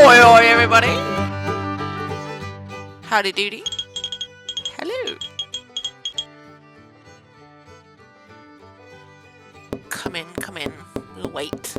Oi, oi, everybody! Howdy doody. Hello. Come in. We'll wait.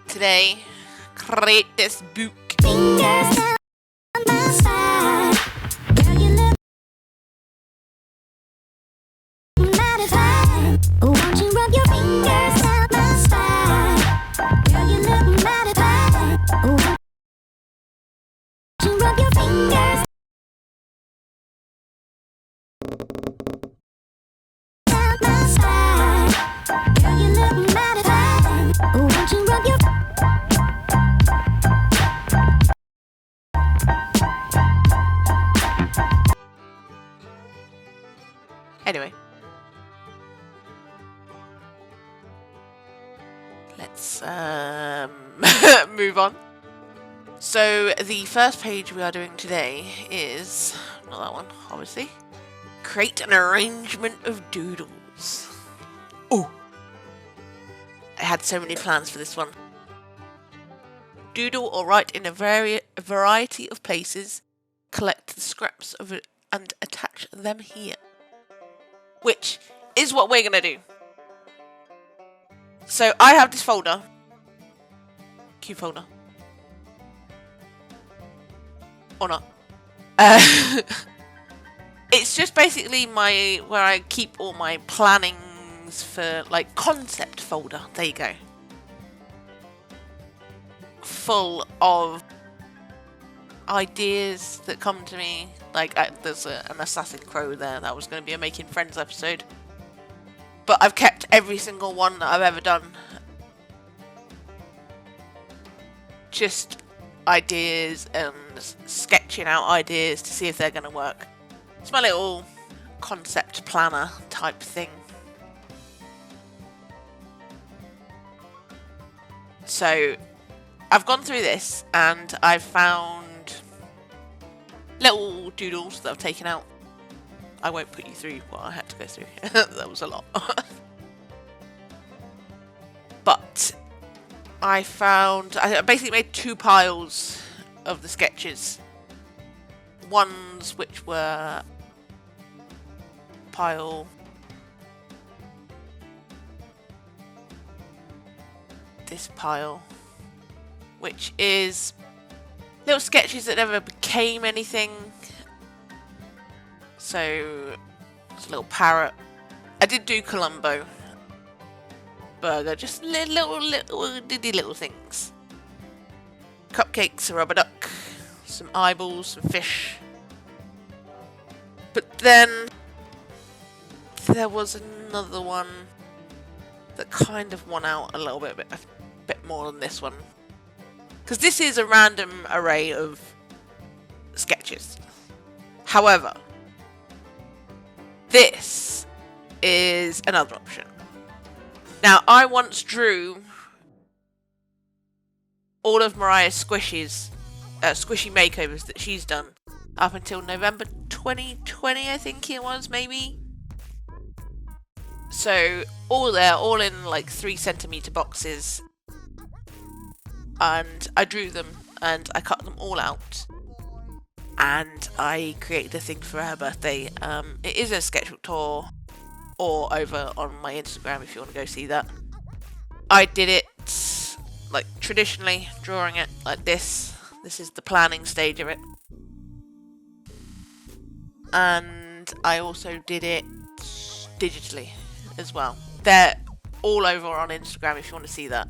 Today, create this book. Fingers down my side. Girl, you look mighty fine. Won't you rub your fingers down my spine? Girl, you look mighty fine. Won't you rub your fingers down my spine? Girl, you look mighty fine. Won't you rub your Anyway, let's move on. So the first page we are doing today is, not that one, obviously, create an arrangement of doodles. Oh, I had so many plans for this one. Doodle or write in a variety of places, collect the scraps of it and attach them here. Which is what we're going to do. So I have this folder. Cute folder. Or not. It's just basically where I keep all my plannings for like concept folder. There you go. Full of ideas that come to me. Like, there's an Assassin Crow there that was going to be a Making Friends episode. But I've kept every single one that I've ever done. Just ideas and sketching out ideas to see if they're going to work. It's my little concept planner type thing. So, I've gone through this and I've found little doodles that I've taken out. I won't put you through what I had to go through. That was a lot. But I basically made two piles of the sketches. Ones which were this pile, which is little sketches that never became anything. So, it's a little parrot. I did do Columbo. Burger, just little things. Cupcakes, a rubber duck, some eyeballs, some fish. But then, there was another one that kind of won out a little bit more than this one. Because this is a random array of sketches. However, this is another option. Now, I once drew all of Moriah's squishy makeovers that she's done up until November 2020, I think it was, maybe. So, all in like 3cm boxes. And I drew them and I cut them all out and I created a thing for her birthday. It is a sketchbook tour or over on my Instagram if you want to go see that. I did it like traditionally, drawing it like this. This is the planning stage of it. And I also did it digitally as well. They're all over on Instagram if you want to see that.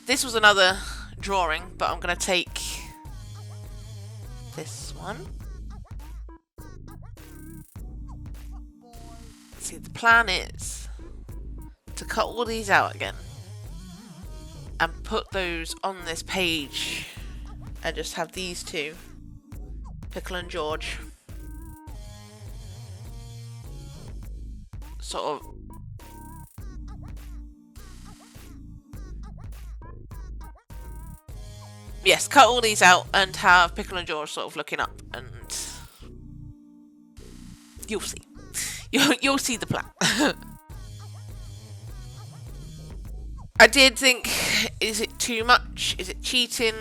This was another drawing, but I'm going to take this one. See, the plan is to cut all these out again and put those on this page and just have these two, Pickle and George, sort of yes, cut all these out and have Pickle and George sort of looking up, and you'll see. You'll see the plan. I did think, is it too much? Is it cheating?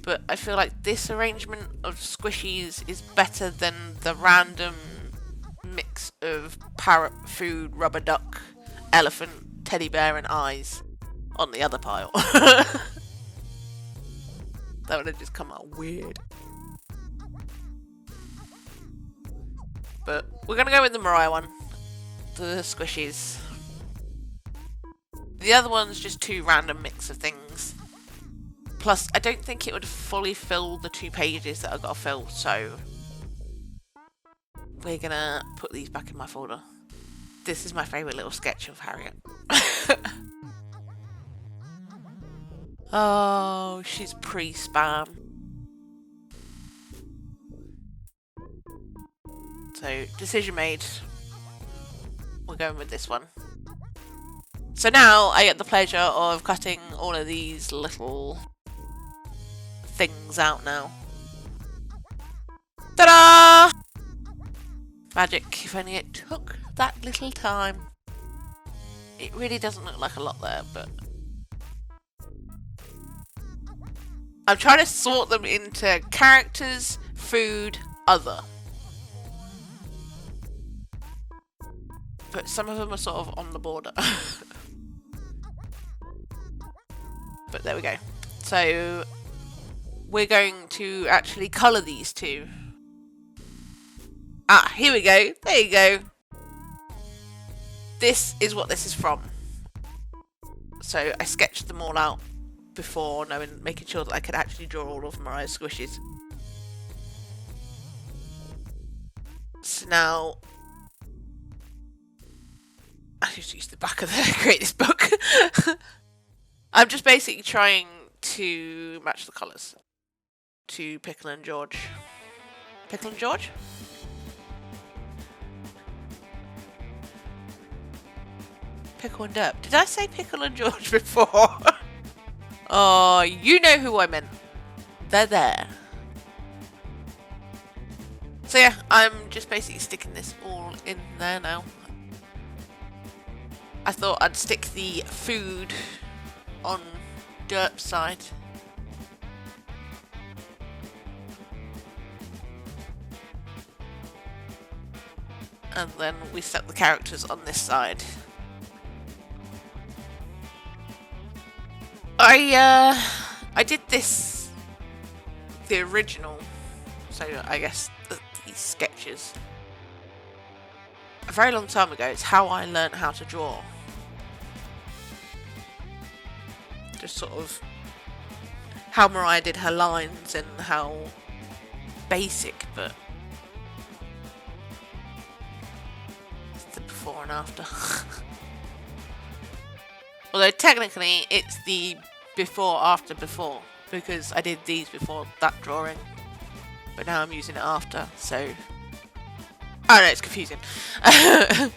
But I feel like this arrangement of squishies is better than the random mix of parrot, food, rubber duck, elephant, teddy bear and eyes on the other pile. That would have just come out weird. But we're going to go with the Moriah one. The squishies. The other one's just two random mix of things. Plus, I don't think it would fully fill the 2 pages that I've got to fill, so we're going to put these back in my folder. This is my favourite little sketch of Harriet. Oh, she's pre-spam. So, decision made. We're going with this one. So now I get the pleasure of cutting all of these little things out now. Ta-da! Magic, if only it took that little time. It really doesn't look like a lot there, but I'm trying to sort them into characters, food, other. But some of them are sort of on the border. But there we go. So we're going to actually colour these two. Ah, here we go. There you go. This is what this is from. So I sketched them all out before making sure that I could actually draw all of Moriah's squishes. So now I just used the back of the create this book. I'm just basically trying to match the colours to Pickle and George. Pickle and George? Pickle and Derp. Did I say Pickle and George before? Oh, you know who I meant. They're there. So yeah, I'm just basically sticking this all in there now. I thought I'd stick the food on Derp's side. And then we stuck the characters on this side. I did this, the original, so I guess these sketches, a very long time ago. It's how I learned how to draw. Just sort of how Moriah did her lines and how basic, but it's the before and after. Although technically it's the before because I did these before that drawing, but now I'm using it after, so I don't know, it's confusing. But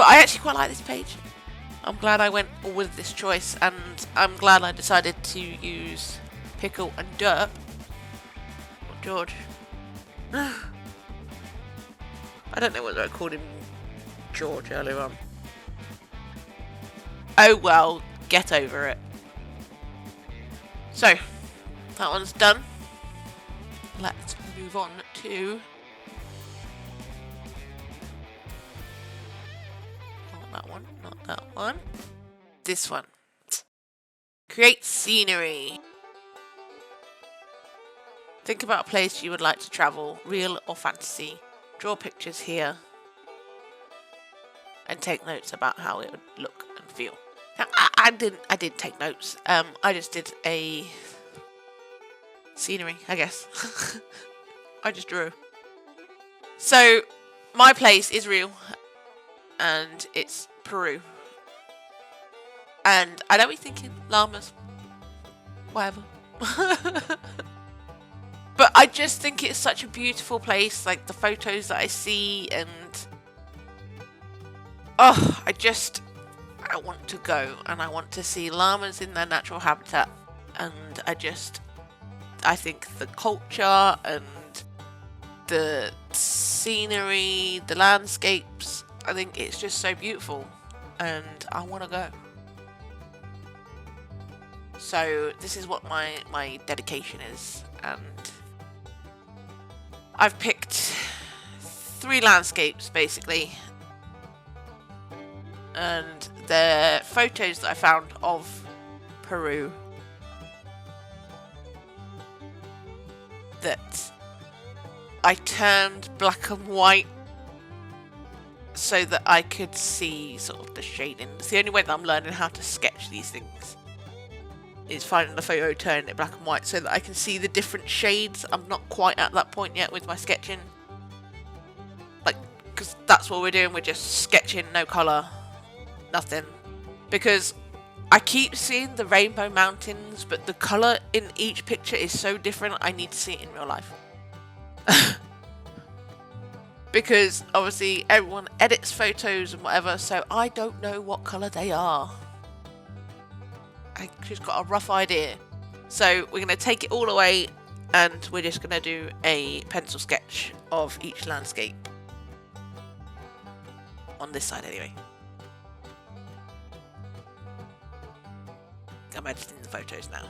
I actually quite like this page. I'm glad I went with this choice, and I'm glad I decided to use Pickle and Derp. Not George. I don't know whether I called him George earlier on. Oh well, get over it. So, that one's done. Let's move on to... Not that one, not that one. This one. Create scenery. Think about a place you would like to travel, real or fantasy. Draw pictures here. And take notes about how it would look and feel. Now, I did take notes. I just did a scenery, I guess. I just drew. So, my place is real, and it's Peru. And I know you're thinking, llamas, whatever. But I just think it's such a beautiful place, like the photos that I see, and oh, I want to go, and I want to see llamas in their natural habitat, and I think the culture and the scenery, the landscapes, I think it's just so beautiful, and I want to go. So this is what my dedication is, and I've picked 3 landscapes basically, and they're photos that I found of Peru that I turned black and white so that I could see sort of the shading. It's the only way that I'm learning how to sketch these things, is finding the photo, turning it black and white so that I can see the different shades. I'm not quite at that point yet with my sketching. Like, because that's what we're doing, we're just sketching, no colour, nothing. Because I keep seeing the rainbow mountains, but the colour in each picture is so different, I need to see it in real life. Because obviously everyone edits photos and whatever, so I don't know what colour they are. I just got a rough idea. So we're going to take it all away and we're just going to do a pencil sketch of each landscape. On this side anyway. I'm editing the photos now.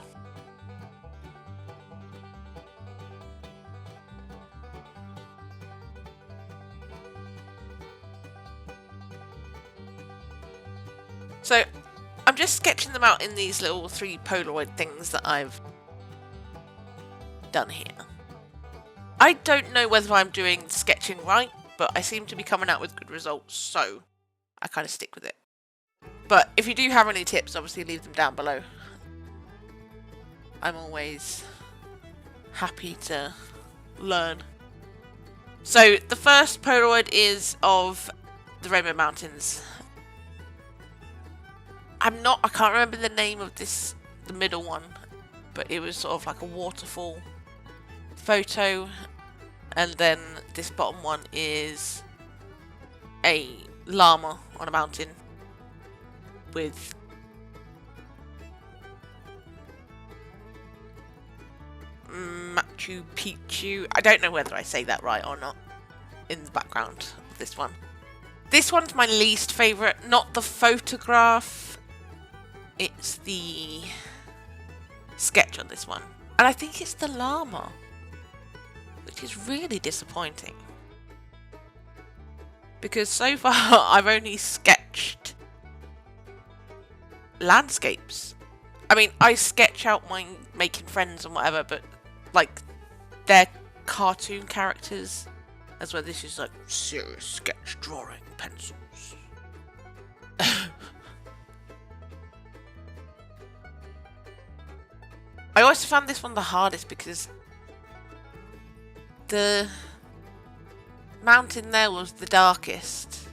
So I'm just sketching them out in these little 3 Polaroid things that I've done here. I don't know whether I'm doing sketching right, but I seem to be coming out with good results, so I kind of stick with it. But if you do have any tips, obviously leave them down below. I'm always happy to learn. So the first Polaroid is of the Rainbow Mountains. I can't remember the name of this, the middle one, but it was sort of like a waterfall photo, and then this bottom one is a llama on a mountain with Machu Picchu. I don't know whether I say that right or not in the background of this one. This one's my least favourite, not the photograph. It's the sketch on this one. And I think it's the llama, which is really disappointing. Because so far I've only sketched landscapes. I mean, I sketch out my making friends and whatever, but like they're cartoon characters. That's where this is like serious sketch drawing pencils. I also found this one the hardest because the mountain there was the darkest,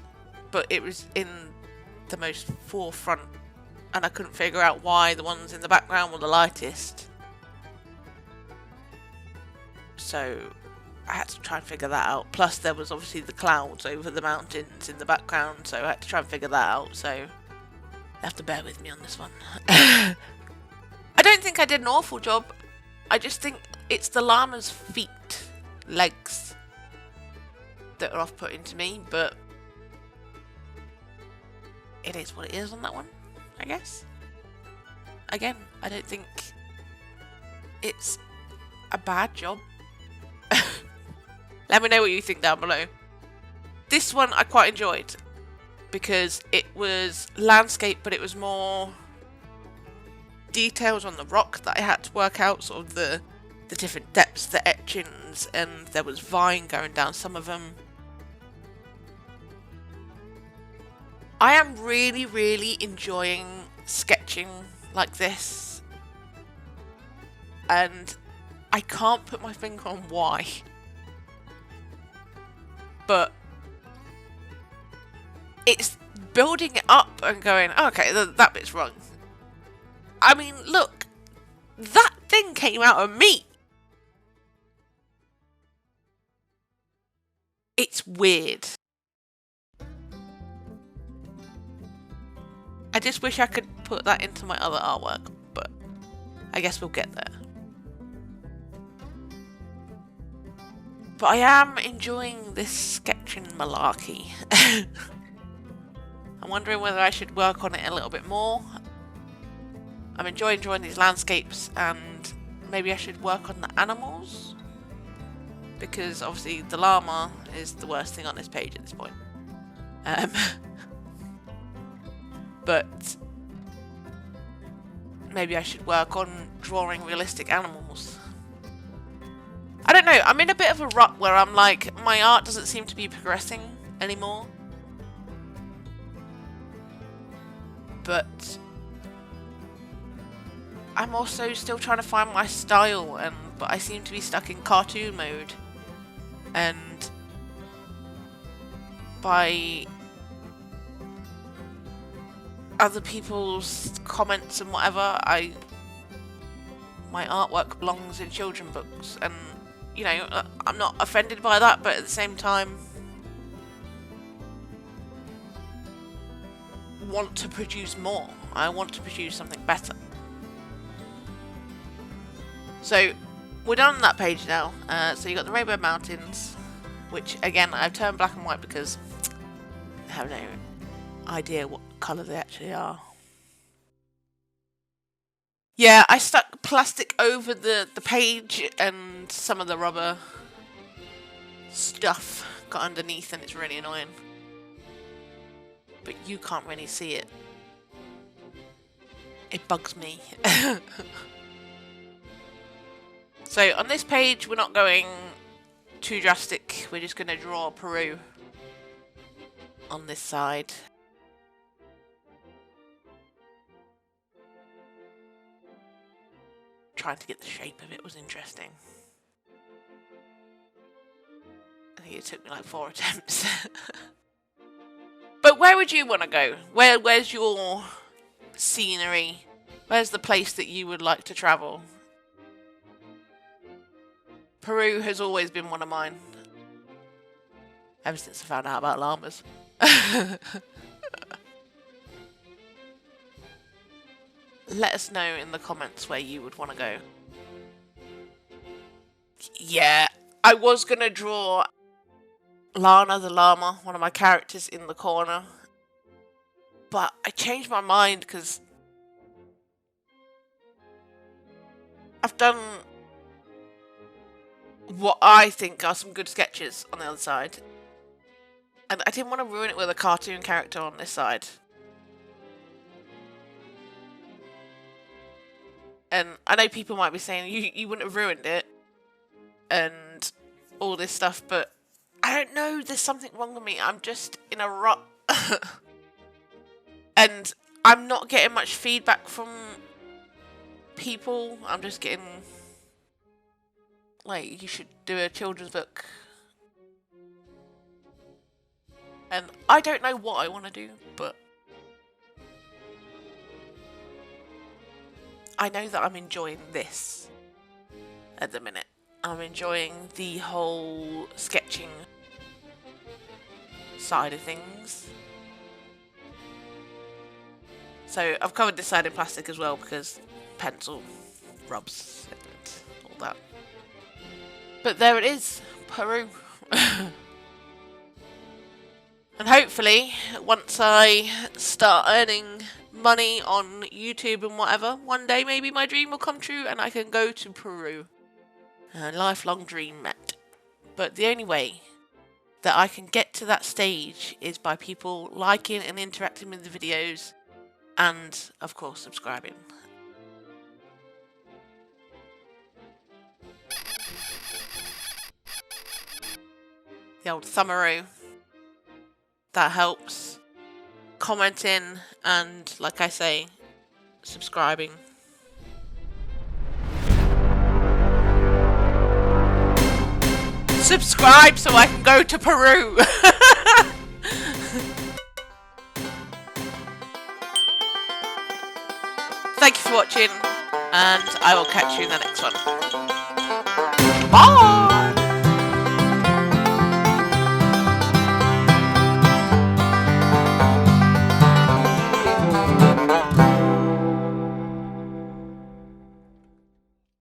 but it was in the most forefront, and I couldn't figure out why the ones in the background were the lightest. So I had to try and figure that out. Plus there was obviously the clouds over the mountains in the background, so I had to try and figure that out. So you have to bear with me on this one. I don't think I did an awful job. I just think it's the llama's feet, legs, that are off-putting to me, but it is what it is on that one, I guess. Again, I don't think it's a bad job. Let me know what you think down below. This one I quite enjoyed because it was landscape, but it was more details on the rock that I had to work out, sort of the different depths, the etchings, and there was vine going down some of them. I am really, really enjoying sketching like this, and I can't put my finger on why, but it's building it up and going, okay, that bit's wrong. I mean, look, that thing came out of me. It's weird. I just wish I could put that into my other artwork, but I guess we'll get there. But I am enjoying this sketching malarkey. I'm wondering whether I should work on it a little bit more. I'm enjoying drawing these landscapes, and maybe I should work on the animals, because obviously the llama is the worst thing on this page at this point. But maybe I should work on drawing realistic animals. I don't know, I'm in a bit of a rut where I'm like, my art doesn't seem to be progressing anymore. But I'm also still trying to find my style, but I seem to be stuck in cartoon mode. And by other people's comments and whatever, my artwork belongs in children's books, and you know, I'm not offended by that, but at the same time want to produce more. I want to produce something better. So we're done on that page now. So you got the Rainbow Mountains, which again I've turned black and white because I have no idea what colour they actually are. Yeah, I stuck plastic over the page, and some of the rubber stuff got underneath, and it's really annoying. But you can't really see it. It bugs me. So on this page we're not going too drastic, we're just going to draw Peru on this side. Trying to get the shape of it was interesting. I think it took me like 4 attempts. But where would you want to go? Where's your scenery? Where's the place that you would like to travel? Peru has always been one of mine. Ever since I found out about llamas. Let us know in the comments where you would want to go. Yeah, I was going to draw Lana the llama, one of my characters, in the corner. But I changed my mind because I've done what I think are some good sketches on the other side. And I didn't want to ruin it with a cartoon character on this side. And I know people might be saying you wouldn't have ruined it and all this stuff, but I don't know, there's something wrong with me. I'm just in a rut. And I'm not getting much feedback from people. I'm just getting like, you should do a children's book. And I don't know what I want to do, but I know that I'm enjoying this at the minute. I'm enjoying the whole sketching side of things. So I've covered this side in plastic as well because pencil rubs and all that. But there it is, Peru. And hopefully, once I start earning money on YouTube and whatever, one day maybe my dream will come true and I can go to Peru. A lifelong dream met. But the only way that I can get to that stage is by people liking and interacting with the videos and, of course, subscribing. The old thumbaro. That helps. Commenting and, like I say, subscribing. Subscribe so I can go to Peru! Thank you for watching, and I will catch you in the next one.